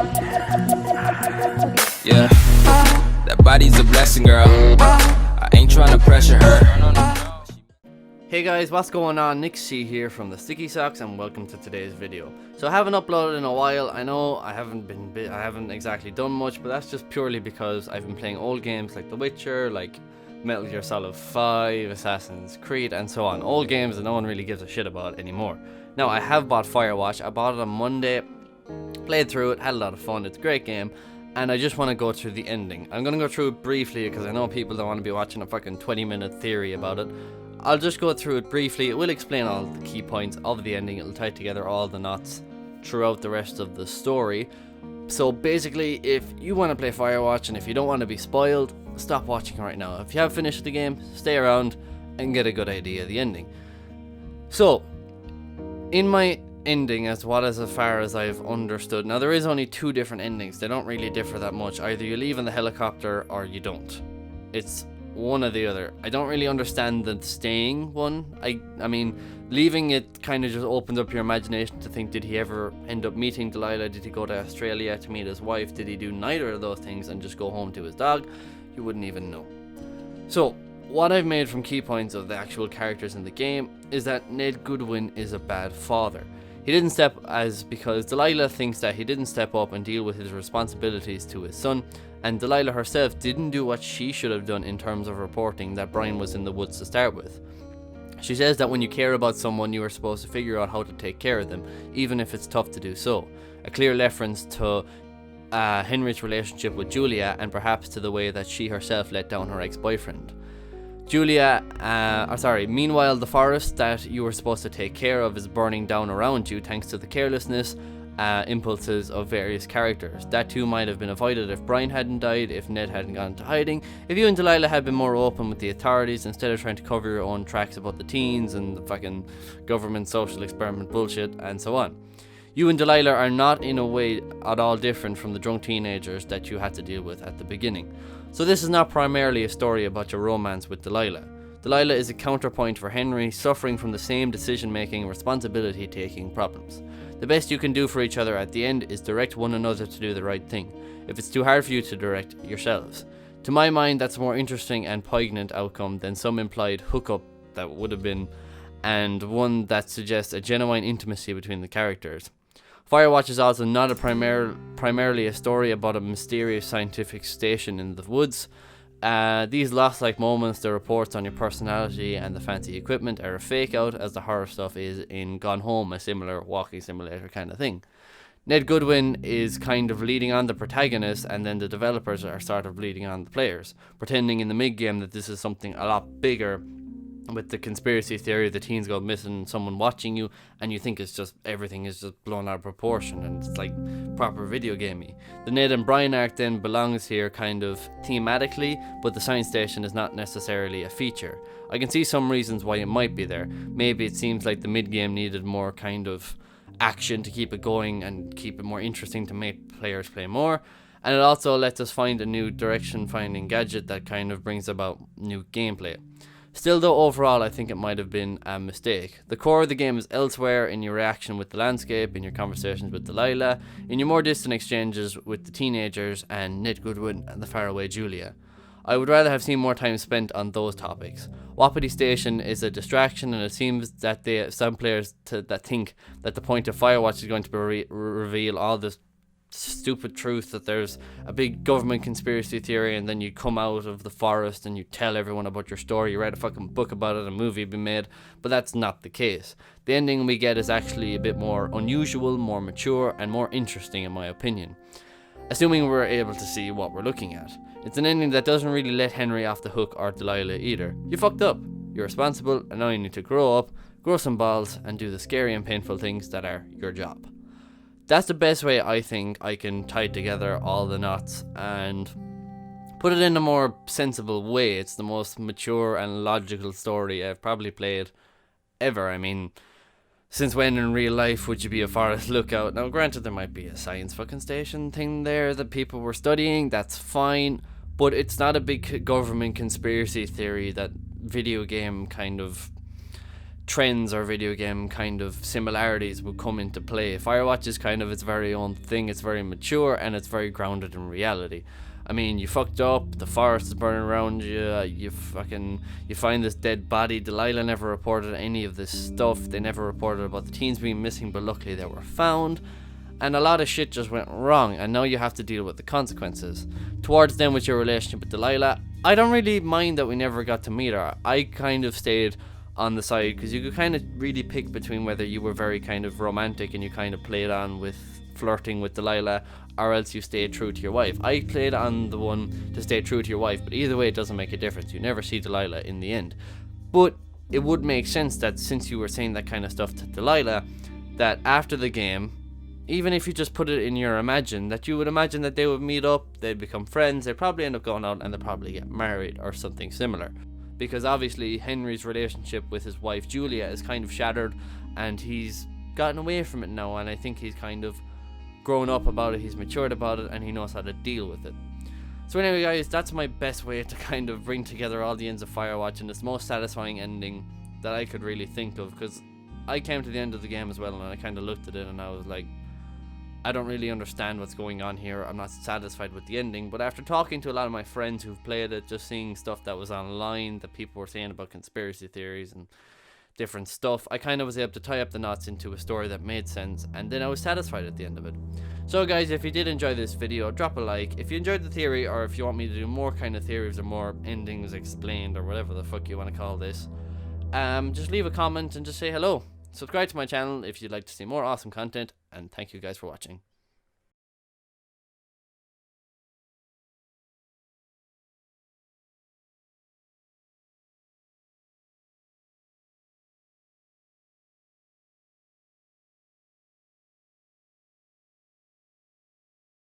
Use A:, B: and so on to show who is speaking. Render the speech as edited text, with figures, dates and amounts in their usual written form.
A: Yeah, that body's a blessing, girl. I ain't trying to pressure her.
B: Hey guys, what's going on? Nick C here from the Sticky Socks, and welcome to today's video. So I haven't uploaded in a while. I know I haven't exactly done much, but that's just purely because I've been playing old games like The Witcher, like Metal Gear Solid 5, Assassin's Creed, and so on. Old games that no one really gives a shit about anymore. Now, I have bought Firewatch. I bought it on Monday, played through it, had a lot of fun. It's a great game, and I just want to go through the ending. I'm going to go through it briefly because I know people don't want to be watching a fucking 20-minute theory about it. I'll just go through it briefly. It will explain all the key points of the ending. It'll tie together all the knots throughout the rest of the story. So basically, if you want to play Firewatch and if you don't want to be spoiled, stop watching right now. If you have finished the game, stay around and get a good idea of the ending. So, in my ending, as far as I've understood, now there is only two different endings. They don't really differ that much. Either you leave in the helicopter or you don't. It's one or the other. I don't really understand the staying one. I mean, leaving it kind of just opens up your imagination to think, did he ever end up meeting Delilah? Did he go to Australia to meet his wife? Did he do neither of those things and just go home to his dog? You wouldn't even know. So, what I've made from key points of the actual characters in the game is that Ned Goodwin is a bad father. He didn't because Delilah thinks that he didn't step up and deal with his responsibilities to his son, and Delilah herself didn't do what she should have done in terms of reporting that Brian was in the woods to start with. She says that when you care about someone, you are supposed to figure out how to take care of them, even if it's tough to do so. A clear reference to Henry's relationship with Julia, and perhaps to the way that she herself let down her ex-boyfriend. Meanwhile, the forest that you were supposed to take care of is burning down around you thanks to the carelessness impulses of various characters. That too might have been avoided if Brian hadn't died, if Ned hadn't gone into hiding, if you and Delilah had been more open with the authorities instead of trying to cover your own tracks about the teens and the fucking government social experiment bullshit and so on. You and Delilah are not in a way at all different from the drunk teenagers that you had to deal with at the beginning. So this is not primarily a story about your romance with Delilah. Delilah is a counterpoint for Henry, suffering from the same decision-making and responsibility-taking problems. The best you can do for each other at the end is direct one another to do the right thing, if it's too hard for you to direct yourselves. To my mind, that's a more interesting and poignant outcome than some implied hookup that would have been, and one that suggests a genuine intimacy between the characters. Firewatch is also not primarily a story about a mysterious scientific station in the woods. These lost-like moments, the reports on your personality and the fancy equipment are a fake-out, as the horror stuff is in Gone Home, a similar walking simulator kind of thing. Ned Goodwin is kind of leading on the protagonist, and then the developers are sort of leading on the players, pretending in the mid-game that this is something a lot bigger, with the conspiracy theory the teens go missing, someone watching you, and you think it's just everything is just blown out of proportion and it's like proper video gamey. The Ned and Brian arc then belongs here kind of thematically, but the science station is not necessarily a feature. I can see some reasons why it might be there. Maybe it seems like the mid-game needed more kind of action to keep it going and keep it more interesting to make players play more, and it also lets us find a new direction finding gadget that kind of brings about new gameplay. Still though, overall I think it might have been a mistake. The core of the game is elsewhere, in your reaction with the landscape, in your conversations with Delilah, in your more distant exchanges with the teenagers and Ned Goodwin and the faraway Julia. I would rather have seen more time spent on those topics. Wapiti Station is a distraction, and it seems that some players that think that the point of Firewatch is going to be reveal all this stupid truth that there's a big government conspiracy theory, and then you come out of the forest and you tell everyone about your story, you write a fucking book about it, a movie be made, but that's not the case. The ending we get is actually a bit more unusual, more mature, and more interesting in my opinion, assuming we're able to see what we're looking at. It's an ending that doesn't really let Henry off the hook, or Delilah either. You fucked up, you're responsible, and now you need to grow up, grow some balls, and do the scary and painful things that are your job. That's the best way I think I can tie together all the knots and put it in a more sensible way. It's the most mature and logical story I've probably played ever. I mean, since when in real life would you be a forest lookout? Now granted, there might be a science fucking station thing there that people were studying, that's fine, but it's not a big government conspiracy theory that video game kind of trends or video game kind of similarities would come into play. Firewatch is kind of its very own thing. It's very mature and it's very grounded in reality. I mean, you fucked up, the forest is burning around you, you find this dead body. Delilah never reported any of this stuff. They never reported about the teens being missing, but luckily they were found. And a lot of shit just went wrong, and now you have to deal with the consequences. Towards then, with your relationship with Delilah, I don't really mind that we never got to meet her. I kind of stayed on the side, because you could kind of really pick between whether you were very kind of romantic and you kind of played on with flirting with Delilah, or else you stayed true to your wife. I played on the one to stay true to your wife, but either way it doesn't make a difference. You never see Delilah in the end. But it would make sense that since you were saying that kind of stuff to Delilah, that after the game, even if you just put it in your imagine, that you would imagine that they would meet up, they'd become friends, they'd probably end up going out and they'd probably get married or something similar. Because obviously Henry's relationship with his wife Julia is kind of shattered, and he's gotten away from it now, and I think he's kind of grown up about it, he's matured about it, and he knows how to deal with it. So anyway guys, that's my best way to kind of bring together all the ends of Firewatch, and it's the most satisfying ending that I could really think of, because I came to the end of the game as well, and I kind of looked at it and I was like, I don't really understand what's going on here. I'm not satisfied with the ending. But after talking to a lot of my friends who've played it, just seeing stuff that was online that people were saying about conspiracy theories and different stuff, I kind of was able to tie up the knots into a story that made sense, and then I was satisfied at the end of it. So guys, if you did enjoy this video, drop a like. If you enjoyed the theory, or if you want me to do more kind of theories or more endings explained, or whatever the fuck you want to call this, just leave a comment and just say hello. Subscribe to my channel if you'd like to see more awesome content, and thank you guys for watching.